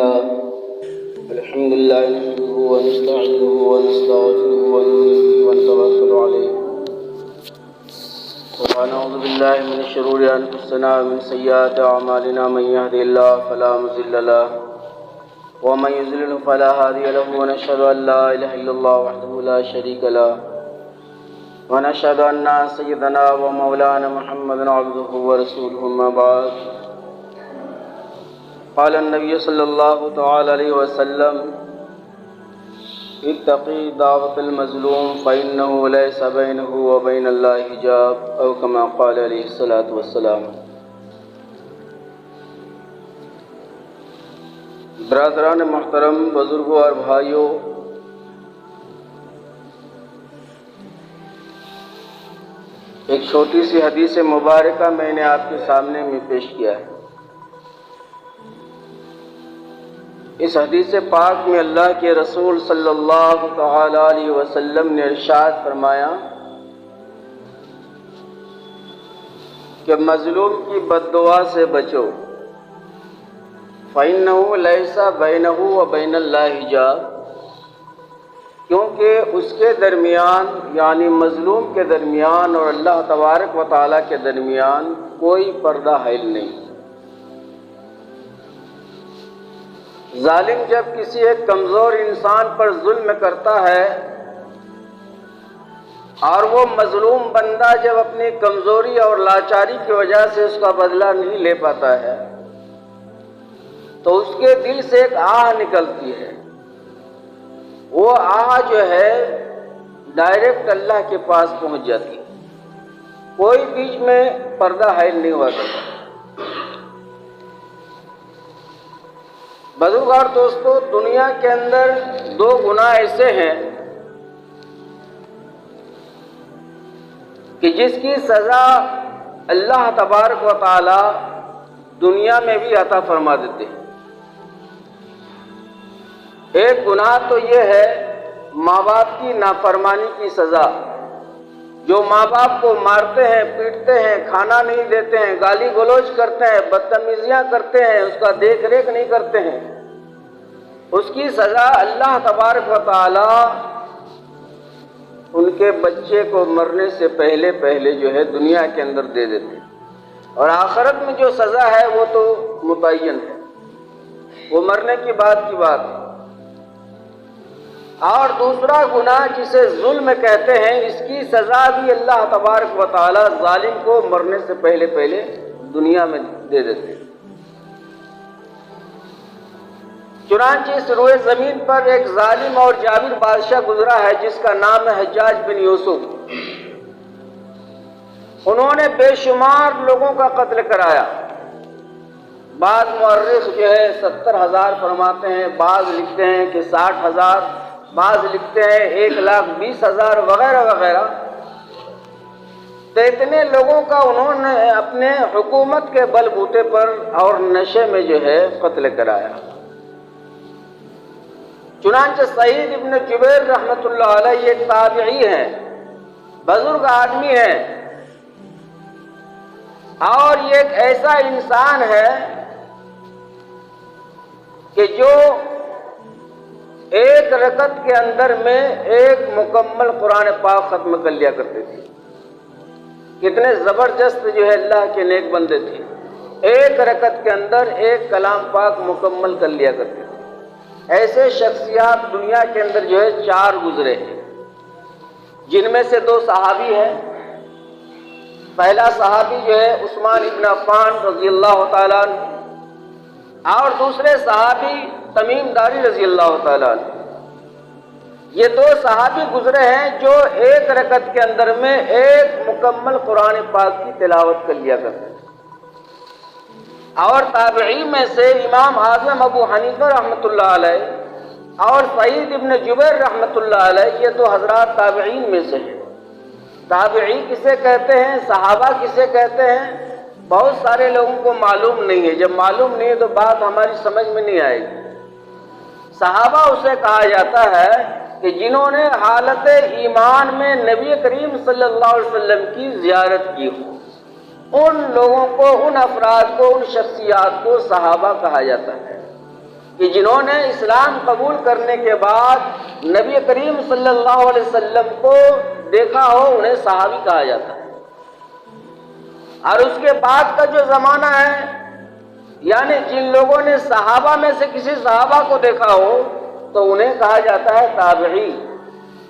لله الحمد لله نحمده ونستعينه ونستغفره ونؤمن به ونتوكل عليه ونعوذ بالله من شرور أنفسنا ومن سيئات أعمالنا من يهده الله فلا مضل له ومن يضلل فلا هادي له ونشهد أن لا إله إلا الله وحده لا شريك له ونشهد أن سيدنا ومولانا محمدا عبده ورسوله أما بعد قال النبي صلى الله تعالى عليه وسلم اتقي دعوة المظلوم فإنه ليس بينه وبين الله حجاب أو كما قال عليه الصلاة والسلام۔ برادران محترم، بزرگوں اور بھائیوں، ایک چھوٹی سی حدیث مبارکہ میں نے آپ کے سامنے میں پیش کیا ہے۔ اس حدیث پاک میں اللہ کے رسول صلی اللہ تعالی علیہ وسلم نے ارشاد فرمایا کہ مظلوم کی بد دعا سے بچو، فَإِنَّهُ لَيْسَ بَيْنَهُ وَبَيْنَ اللَّهِ حِجَابٌ، کیونکہ اس کے درمیان یعنی مظلوم کے درمیان اور اللہ تبارک و تعالیٰ کے درمیان کوئی پردہ حائل نہیں۔ ظالم جب کسی ایک کمزور انسان پر ظلم کرتا ہے اور وہ مظلوم بندہ جب اپنی کمزوری اور لاچاری کی وجہ سے اس کا بدلہ نہیں لے پاتا ہے تو اس کے دل سے ایک آہ نکلتی ہے۔ وہ آہ جو ہے ڈائریکٹ اللہ کے پاس پہنچ جاتی ہے، کوئی بیچ میں پردہ حائل نہیں ہوا کرتا۔ بزرگار دوستو، دنیا کے اندر دو گناہ ایسے ہیں کہ جس کی سزا اللہ تبارک و تعالی دنیا میں بھی عطا فرما دیتے ہیں۔ ایک گناہ تو یہ ہے ماں باپ کی نافرمانی کی سزا، جو ماں باپ کو مارتے ہیں، پیٹتے ہیں، کھانا نہیں دیتے ہیں، گالی گلوچ کرتے ہیں، بدتمیزیاں کرتے ہیں، اس کا دیکھ ریکھ نہیں کرتے ہیں، اس کی سزا اللہ تبارک و تعالی ان کے بچے کو مرنے سے پہلے جو ہے دنیا کے اندر دے دیتے ہیں، اور آخرت میں جو سزا ہے وہ تو متعین ہے، وہ مرنے کی بات ہے۔ اور دوسرا گناہ جسے ظلم کہتے ہیں، اس کی سزا بھی اللہ تبارک و تعالی ظالم کو مرنے سے پہلے دنیا میں دے دیتے ہیں۔ چنانچہ اس روئے زمین پر ایک ظالم اور جابر بادشاہ گزرا ہے جس کا نام ہے حجاج بن یوسف۔ انہوں نے بے شمار لوگوں کا قتل کرایا، بعض مورخ جو ہے 70,000 فرماتے ہیں، بعض لکھتے ہیں کہ 60,000، بعض لکھتے ہیں 1,20,000 وغیرہ وغیرہ۔ تو اتنے لوگوں کا انہوں نے اپنے حکومت کے بل بوتے پر اور نشے میں جو ہے قتل کرایا۔ چنانچہ سعید ابن جبیر رحمۃ اللہ علیہ ایک تابعی ہیں، بزرگ آدمی ہیں، اور یہ ایک ایسا انسان ہے کہ جو ایک رکعت کے اندر میں ایک مکمل قرآن پاک ختم کر لیا کرتے تھے۔ کتنے زبردست جو ہے اللہ کے نیک بندے تھے، ایک رکعت کے اندر ایک کلام پاک مکمل کر لیا کرتے تھے۔ ایسے شخصیات دنیا کے اندر جو ہے 4 گزرے ہیں، جن میں سے 2 صحابی ہیں۔ پہلا صحابی جو ہے عثمان ابن عفان رضی اللہ تعالیٰ عنہ، اور دوسرے صحابی تمیم داری رضی اللہ تعالیٰ عنہ۔ یہ 2 صحابی گزرے ہیں جو ایک رکعت کے اندر میں ایک مکمل قرآن پاک کی تلاوت کر لیا کرتے ہیں۔ اور تابعین میں سے امام اعظم ابو حنیفہ رحمۃ اللہ علیہ اور سعید ابن جبیر رحمۃ اللہ علیہ، یہ 2 حضرات تابعین میں سے ہیں۔ تابعی کسے کہتے ہیں، صحابہ کسے کہتے ہیں، بہت سارے لوگوں کو معلوم نہیں ہے۔ جب معلوم نہیں ہے تو بات ہماری سمجھ میں نہیں آئے گی۔ صحابہ اسے کہا جاتا ہے کہ جنہوں نے حالت ایمان میں نبی کریم صلی اللہ علیہ وسلم کی زیارت کی ہو، ان لوگوں کو، ان افراد کو، ان شخصیات کو صحابہ کہا جاتا ہے۔ کہ جنہوں نے اسلام قبول کرنے کے بعد نبی کریم صلی اللہ علیہ وسلم کو دیکھا ہو انہیں صحابی کہا جاتا ہے، اور اس کے بعد کا جو زمانہ ہے یعنی جن لوگوں نے صحابہ میں سے کسی صحابہ کو دیکھا ہو تو انہیں کہا جاتا ہے تابعی۔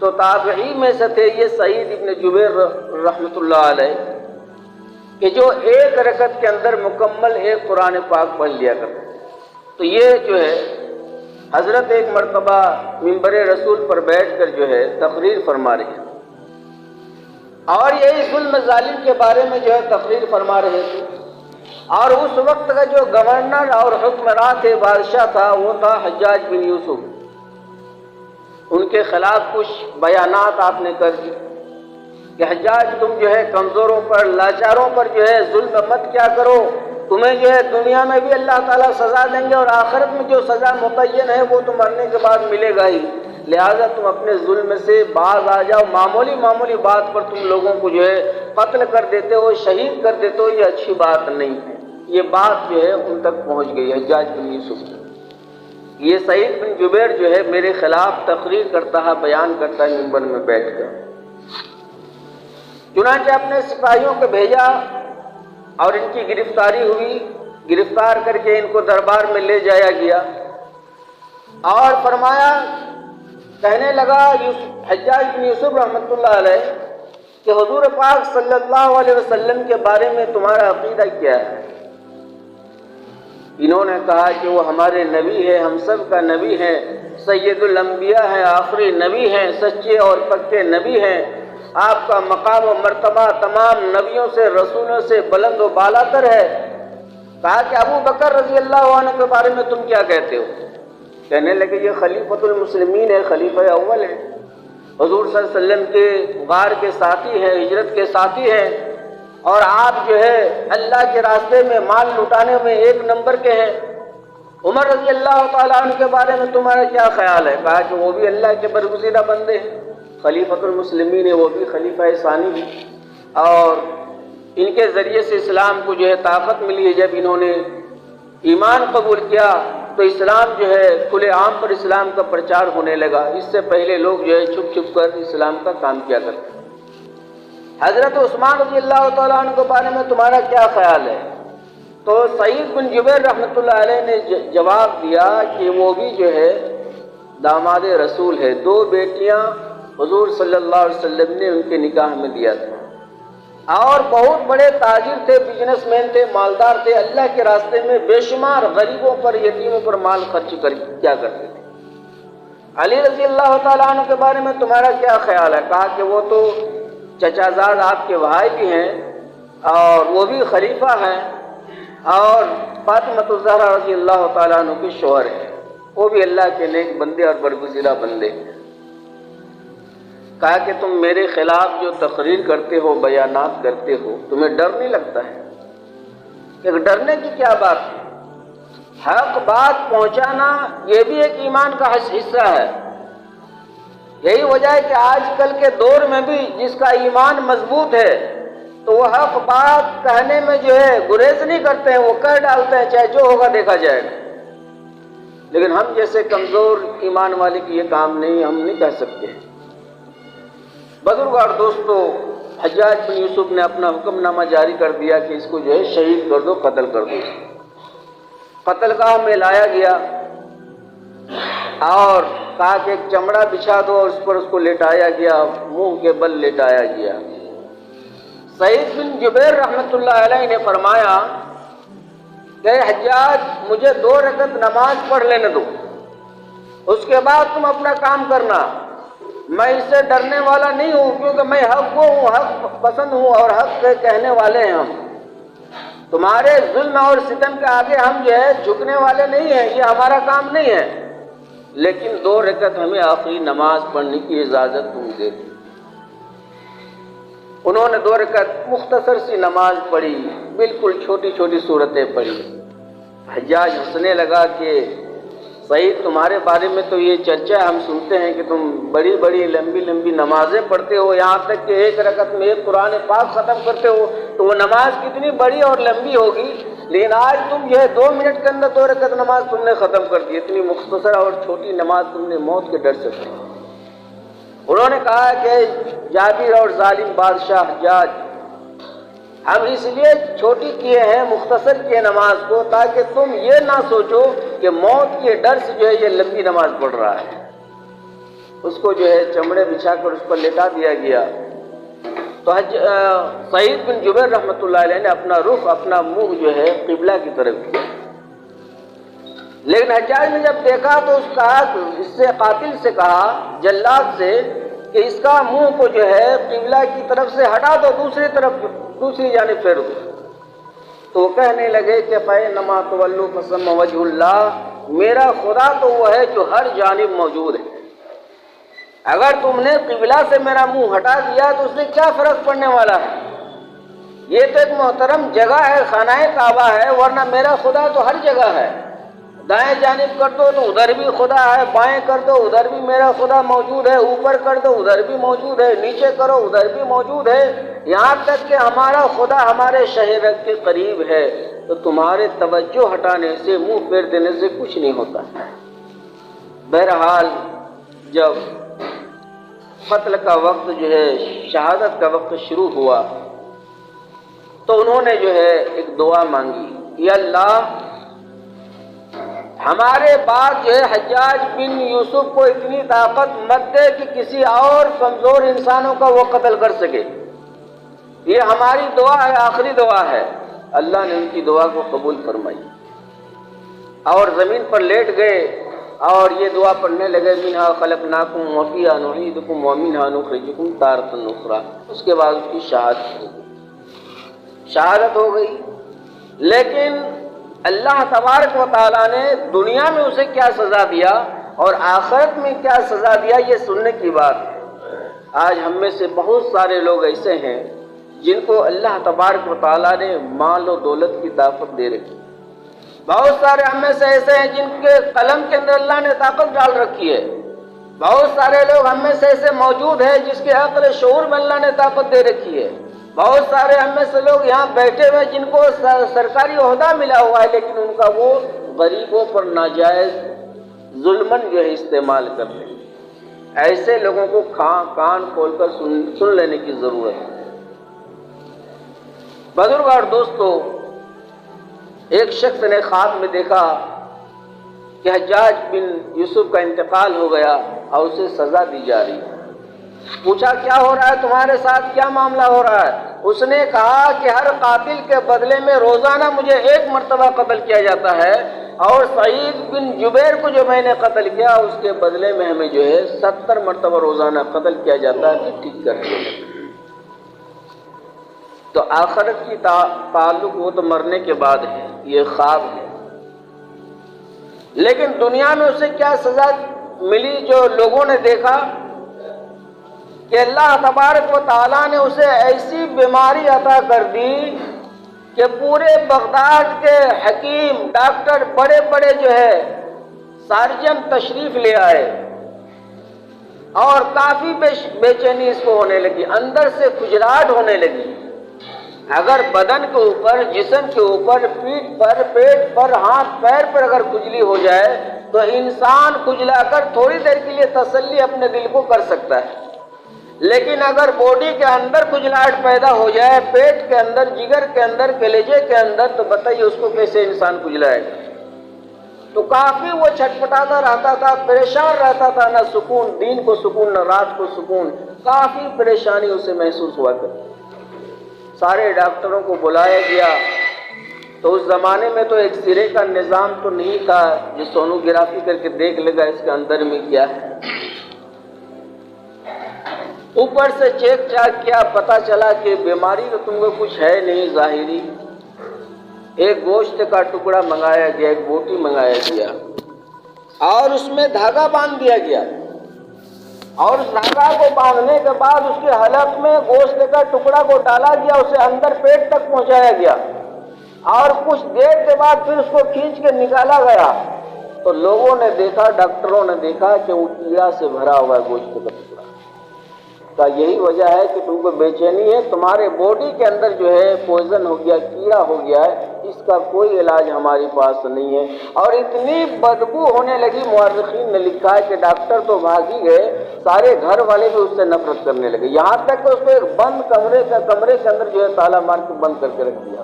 تو تابعی میں سے تھے یہ سعید ابن جبیر رحمۃ اللہ علیہ کہ جو ایک رکعت کے اندر مکمل ایک قرآن پاک پڑھ لیا کرتے تھے۔ تو یہ جو ہے حضرت ایک مرتبہ منبر رسول پر بیٹھ کر جو ہے تقریر فرما رہے ہیں، اور یہی ظلم ظالم کے بارے میں جو ہے تقریر فرما رہے تھے، اور اس وقت کا جو گورنر اور حکمراں تھے، بادشاہ تھا، وہ تھا حجاج بن یوسف۔ ان کے خلاف کچھ بیانات آپ نے کر دی کہ حجاج تم جو ہے کمزوروں پر، لاچاروں پر جو ہے ظلم مت کیا کرو، تمہیں جو ہے دنیا میں بھی اللہ تعالیٰ سزا دیں گے اور آخرت میں جو سزا متعین ہے وہ تو مرنے کے بعد ملے گا ہی، لہٰذا تم اپنے ظلم سے باز آ جاؤ، معمولی بات پر تم لوگوں کو جو ہے قتل کر دیتے ہو، شہید کر دیتے ہو، یہ اچھی بات نہیں ہے۔ یہ بات جو ہے ان تک پہنچ گئی حجاج بن یوسف کی۔ یہ سعید بن جبیر جو ہے میرے خلاف تقریر کرتا ہے، بیان کرتا ہے منبر میں بیٹھ کر۔ چنانچہ اپنے سپاہیوں کو بھیجا اور ان کی گرفتاری ہوئی، گرفتار کر کے ان کو دربار میں لے جایا گیا، اور فرمایا، کہنے لگا حجاج بن یوسف رحمۃ اللہ علیہ کہ حضور پاک صلی اللہ علیہ وسلم کے بارے میں تمہارا عقیدہ کیا ہے؟ انہوں نے کہا کہ وہ ہمارے نبی ہے، ہم سب کا نبی ہے، سید الانبیاء ہیں، آخری نبی ہیں، سچے اور پکے نبی ہیں، آپ کا مقام و مرتبہ تمام نبیوں سے، رسولوں سے بلند و بالا تر ہے۔ کہا کہ ابو بکر رضی اللہ عنہ کے بارے میں تم کیا کہتے ہو؟ کہنے لگے یہ خلیفۃ المسلمین ہے، خلیفہ اول ہے، حضور صلی اللہ علیہ وسلم کے غار کے ساتھی ہیں، ہجرت کے ساتھی ہیں، اور آپ جو ہے اللہ کے راستے میں مال لٹانے میں ایک نمبر کے ہیں۔ عمر رضی اللہ تعالیٰ عنہ کے بارے میں تمہارا کیا خیال ہے؟ کہا کہ وہ بھی اللہ کے برگزیدہ بندے ہیں، خلیفۃ المسلمین ہے، وہ بھی خلیفہ ثانی ہیں، اور ان کے ذریعے سے اسلام کو جو ہے طاقت ملی ہے۔ جب انہوں نے ایمان قبول کیا تو اسلام جو ہے کھلے عام پر اسلام کا پرچار ہونے لگا، اس سے پہلے لوگ جو ہے چھپ چھپ کر اسلام کا کام کیا کرتے۔ حضرت عثمان رضی اللہ تعالیٰ عنہ کے بارے میں تمہارا کیا خیال ہے؟ تو سعید بن جبیر رحمۃ اللہ علیہ نے جواب دیا کہ وہ بھی جو ہے داماد رسول ہے، 2 بیٹیاں حضور صلی اللہ علیہ وسلم نے ان کے نکاح میں دیا تھا، اور بہت بڑے تاجر تھے، بزنس مین تھے، مالدار تھے، اللہ کے راستے میں بے شمار غریبوں پر، یتیموں پر مال خرچ کیا کرتے تھے۔ علی رضی اللہ تعالیٰ عنہ کے بارے میں تمہارا کیا خیال ہے؟ کہا کہ وہ تو چچا زاد آپ کے بھائی بھی ہیں اور وہ بھی خلیفہ ہیں، اور فاطمہ الزہرا رضی اللہ تعالیٰ عنہ کے شوہر ہیں، وہ بھی اللہ کے نیک بندے اور برگزیدہ بندے ہیں۔ کہا کہ تم میرے خلاف جو تقریر کرتے ہو، بیانات کرتے ہو، تمہیں ڈر نہیں لگتا ہے؟ کہ ڈرنے کی کیا بات ہے؟ حق بات پہنچانا یہ بھی ایک ایمان کا حصہ ہے۔ یہی وجہ ہے کہ آج کل کے دور میں بھی جس کا ایمان مضبوط ہے تو وہ حق بات کہنے میں جو ہے گریز نہیں کرتے ہیں، وہ کہہ ڈالتے ہیں، چاہے جو ہوگا دیکھا جائے گا۔ لیکن ہم جیسے کمزور ایمان والے کی یہ کام نہیں، ہم نہیں کہہ سکتے۔ بزرگ اور دوستو، حجاج بن یوسف نے اپنا حکم نامہ جاری کر دیا کہ اس کو جو ہے شہید کر دو، قتل کر دو۔ قتل گاہ میں لایا گیا اور کہا کہ ایک چمڑا بچھا دو، اس پر اس کو لٹایا گیا، منہ کے بل لٹایا گیا۔ سعید بن جبیر رحمۃ اللہ علیہ نے فرمایا کہ حجاج مجھے 2 رکعت نماز پڑھ لینے دو، اس کے بعد تم اپنا کام کرنا، میں اس سے ڈرنے والا نہیں ہوں، کیونکہ میں حق کو ہوں، حق پسند ہوں اور حق کے کہنے والے ہیں ہم۔ تمہارے ظلم اور ستم کے آگے ہم جو ہے جھکنے والے نہیں ہیں، یہ ہمارا کام نہیں ہے، لیکن 2 رکعت ہمیں آخری نماز پڑھنے کی اجازت تم دے دو۔ انہوں نے 2 رکعت مختصر سی نماز پڑھی، بالکل چھوٹی چھوٹی صورتیں پڑھی۔ حجاج ہنسنے لگا کہ سعید تمہارے بارے میں تو یہ چرچا ہم سنتے ہیں کہ تم بڑی بڑی لمبی لمبی نمازیں پڑھتے ہو، یہاں تک کہ 1 رکعت میں 1 قرآن پاک ختم کرتے ہو، تو وہ نماز کتنی بڑی اور لمبی ہوگی۔ لیکن آج تم جو ہے 2 منٹ کے اندر 2 رکعت نماز تم نے ختم کر دی، اتنی مختصر اور چھوٹی نماز تم نے موت کے ڈر سے پڑھی۔ انہوں نے کہا کہ جابر اور ظالم بادشاہ حجاج، ہم اس لیے چھوٹی کیے ہیں، مختصر کیے نماز کو، تاکہ تم یہ نہ سوچو کہ موت کے ڈر سے جو ہے یہ لمبی نماز پڑھ رہا ہے۔ اس کو جو ہے چمڑے بچھا کر اس پر لٹا دیا گیا۔ تو سعید بن جبیر رحمۃ اللہ علیہ نے اپنا رخ، اپنا منہ جو ہے قبلہ کی طرف کیا، لیکن حجاج نے جب دیکھا تو اس سے قاتل سے کہا، جلاد سے، کہ اس کا منہ کو جو ہے قبلہ کی طرف سے ہٹا دو، دوسری جانب پھیر دو۔ تو کہنے لگے کہ فَإِنَّمَا تُوَلُّوا فَثَمَّ وَجْهُ اللَّهِ، میرا خدا تو وہ ہے جو ہر جانب موجود ہے، اگر تم نے قبلہ سے میرا منہ ہٹا دیا تو اس سے کیا فرق پڑنے والا ہے؟ یہ تو ایک محترم جگہ ہے، خانہ کعبہ ہے، ورنہ میرا خدا تو ہر جگہ ہے۔ دائیں جانب کر دو تو ادھر بھی خدا ہے، بائیں کر دو ادھر بھی میرا خدا موجود ہے، اوپر کر دو ادھر بھی موجود ہے، نیچے کرو ادھر بھی موجود ہے، یہاں تک کہ ہمارا خدا ہمارے شہر کے قریب ہے۔ تو تمہارے توجہ ہٹانے سے، منہ پھیر دینے سے کچھ نہیں ہوتا۔ بہرحال جب قتل کا وقت جو ہے، شہادت کا وقت شروع ہوا، تو انہوں نے جو ہے ایک دعا مانگی، یا اللہ ہمارے بعد جو ہے حجاج بن یوسف کو اتنی طاقت مت دے کہ کسی اور کمزور انسانوں کا وہ قتل کر سکے، یہ ہماری دعا ہے، آخری دعا ہے۔ اللہ نے ان کی دعا کو قبول فرمائی اور زمین پر لیٹ گئے اور یہ دعا پڑھنے لگے، منہا خلقناکم وفیہا نعیدکم ومنہا نخرجکم تارۃ اخری۔ اس کے بعد اس کی شہادت ہو گئی۔ لیکن اللہ تبارک و تعالیٰ نے دنیا میں اسے کیا سزا دیا اور آخرت میں کیا سزا دیا، یہ سننے کی بات ہے۔ آج ہم میں سے بہت سارے لوگ ایسے ہیں جن کو اللہ تبارک و تعالیٰ نے مال و دولت کی طاقت دے رکھی، بہت سارے ہم میں سے ایسے ہیں جن کے قلم کے اندر اللہ نے طاقت ڈال رکھی ہے، بہت سارے لوگ ہم میں سے ایسے موجود ہیں جس کے عقل شعور میں اللہ نے طاقت دے رکھی ہے، بہت سارے ہم میں سے لوگ یہاں بیٹھے ہوئے جن کو سرکاری عہدہ ملا ہوا ہے، لیکن ان کا وہ غریبوں پر ناجائز ظلمن جو ہے استعمال کر رہے ہیں۔ ایسے لوگوں کو کان کھول کر سن لینے کی ضرورت ہے۔ بزرگ اور دوستو، ایک شخص نے خواب میں دیکھا کہ حجاج بن یوسف کا انتقال ہو گیا اور اسے سزا دی جا رہی ہے۔ پوچھا کیا ہو رہا ہے تمہارے ساتھ، کیا معاملہ ہو رہا ہے؟ اس نے کہا کہ ہر قاتل کے بدلے میں روزانہ مجھے 1 مرتبہ قتل کیا جاتا ہے، اور سعید بن جبیر کو جو میں نے قتل کیا اس کے بدلے میں ہمیں جو ہے 70 مرتبہ روزانہ قتل کیا جاتا ہے کہ ٹھیک کر دیا۔ تو آخرت کی تعلق وہ تو مرنے کے بعد ہے، یہ خواب ہے، لیکن دنیا میں اسے کیا سزا ملی جو لوگوں نے دیکھا کہ اللہ تبارک و تعالیٰ نے اسے ایسی بیماری عطا کر دی کہ پورے بغداد کے حکیم، ڈاکٹر، بڑے بڑے جو ہے سارجن تشریف لے آئے اور کافی بے چینی اس کو ہونے لگی، اندر سے کھجلاہٹ ہونے لگی۔ اگر بدن کے اوپر، جسم کے اوپر، پیٹھ پر، پیٹ پر، ہاتھ پیر پر اگر کھجلی ہو جائے تو انسان کھجلا کر تھوڑی دیر کے لیے تسلی اپنے دل کو کر سکتا ہے، لیکن اگر باڈی کے اندر کھجلاہٹ پیدا ہو جائے، پیٹ کے اندر، جگر کے اندر، کلیجے کے اندر، تو بتائیے اس کو کیسے انسان کھجلائے گا۔ تو کافی وہ چھٹپٹاتا رہتا تھا، پریشان رہتا تھا، نہ سکون، دن کو سکون نہ رات کو سکون، کافی پریشانی اسے محسوس ہوا کرتی۔ سارے ڈاکٹروں کو بلایا گیا، تو اس زمانے میں تو ایکس رے کا نظام تو نہیں تھا جو سونوگرافی کر کے دیکھ لے گا اس کے اندر میں کیا ہے۔ اوپر سے چیک چاک کیا، پتہ چلا کہ بیماری تو تم کو کچھ ہے نہیں ظاہری۔ ایک گوشت کا ٹکڑا منگایا گیا، ایک بوٹی منگایا گیا اور اس میں دھاگا باندھ دیا گیا، اور اس دھاگا کو باندھنے کے بعد اس کے حلق میں گوشت کا ٹکڑا کو ڈالا گیا، اسے اندر پیٹ تک پہنچایا گیا اور کچھ دیر کے بعد پھر اس کو کھینچ کے نکالا گیا۔ تو لوگوں نے دیکھا، ڈاکٹروں نے دیکھا کہ وہ کیڑا سے بھرا ہوا ہے گوشت کا ٹکڑا۔ کا یہی وجہ ہے کہ تم کو بے چینی ہے، تمہارے باڈی کے اندر جو ہے پوائزن ہو گیا، کیڑا ہو گیا ہے، اس کا کوئی علاج ہمارے پاس نہیں ہے۔ اور اتنی بدبو ہونے لگی، مورخین نے لکھا ہے کہ ڈاکٹر تو بھاگ ہی گئے، سارے گھر والے بھی اس سے نفرت کرنے لگے، یہاں تک کہ اس کو ایک بند کمرے کے اندر جو ہے تالا مار کے بند کر کے رکھ دیا،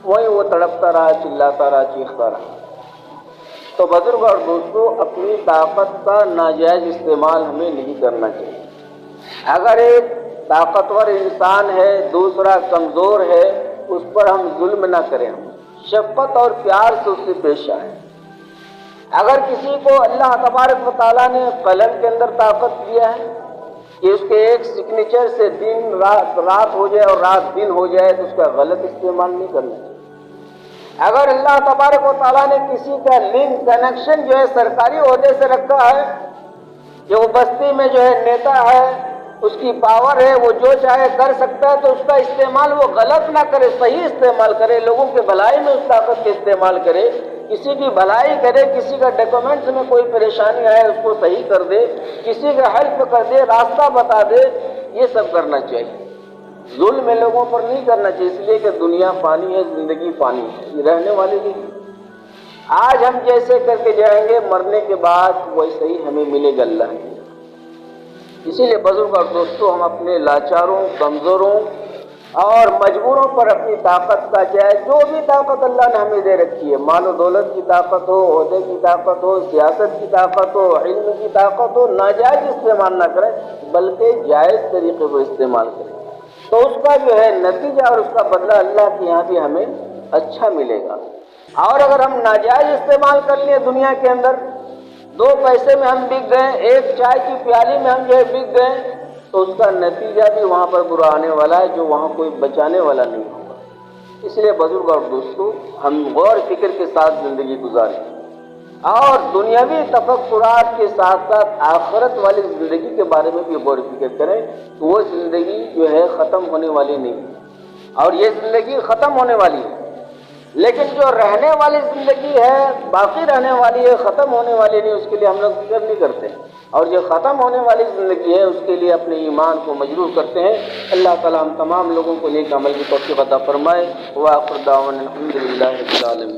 وہیں وہ تڑپتا رہا، چلاتا رہا، چیختا رہا۔ تو بزرگ اور دوستو، اپنی طاقت کا ناجائز استعمال ہمیں نہیں کرنا چاہیے۔ اگر ایک طاقتور انسان ہے، دوسرا کمزور ہے، اس پر ہم ظلم نہ کریں، شفقت اور پیار سے اس سے پیش آئیں۔ اگر کسی کو اللہ تبارک و تعالیٰ نے قلم کے اندر طاقت دیا ہے کہ اس کے ایک سگنیچر سے دن رات ہو جائے اور رات دن ہو جائے، تو اس کا غلط استعمال نہیں کرنا چاہیے۔ اگر اللہ تبارک و تعالیٰ نے کسی کا لنک کنیکشن جو ہے سرکاری عہدے سے رکھا ہے کہ وہ بستی میں جو ہے نیتا ہے، اس کی پاور ہے، وہ جو چاہے کر سکتا ہے، تو اس کا استعمال وہ غلط نہ کرے، صحیح استعمال کرے، لوگوں کے بھلائی میں اس طاقت کا استعمال کرے، کسی کی بھلائی کرے، کسی کا ڈاکومنٹس میں کوئی پریشانی ہے اس کو صحیح کر دے، کسی کا ہیلپ کر دے، راستہ بتا دے، یہ سب کرنا چاہیے۔ ظلم لوگوں پر نہیں کرنا چاہیے، اس لیے کہ دنیا فانی ہے، زندگی فانی ہے، یہ رہنے والی نہیں۔ آج ہم جیسے کر کے جائیں گے، مرنے کے بعد ویسے ہی ہمیں ملے گا اللہ کی۔ اسی لیے بزرگ اور دوستوں، ہم اپنے لاچاروں، کمزوروں اور مجبوروں پر اپنی طاقت کا چاہے جو بھی طاقت اللہ نے ہمیں دے رکھی ہے، مال و دولت کی طاقت ہو، عہدے کی طاقت ہو، سیاست کی طاقت ہو، علم کی طاقت ہو، ناجائز استعمال نہ کریں، بلکہ جائز طریقے کو استعمال کریں، تو اس کا جو ہے نتیجہ اور اس کا بدلہ اللہ کے یہاں بھی ہمیں اچھا ملے گا۔ اور اگر ہم ناجائز استعمال کر لیے دنیا کے اندر، 2 پیسے میں ہم بک گئے، ایک چائے کی پیالی میں ہم جو ہے بک گئے، تو اس کا نتیجہ بھی وہاں پر برا آنے والا ہے، جو وہاں کوئی بچانے والا نہیں ہوگا۔ اس لیے بزرگ اور دوستو، ہم غور فکر کے ساتھ زندگی گزاریں اور دنیاوی تفکرات کے ساتھ ساتھ آخرت والی زندگی کے بارے میں بھی غور فکر کریں، تو وہ زندگی جو ہے ختم ہونے والی نہیں، اور یہ زندگی ختم ہونے والی ہے، لیکن جو رہنے والی زندگی ہے، باقی رہنے والی ہے، ختم ہونے والی نہیں، اس کے لیے ہم لوگ فکر نہیں کرتے، اور جو ختم ہونے والی زندگی ہے اس کے لیے اپنے ایمان کو مجروح کرتے ہیں۔ اللہ تعالی ہم تمام لوگوں کو نیک عمل کی توفیق عطا فرمائے۔ وآخر دعوانا الحمدللہ رب العالمین۔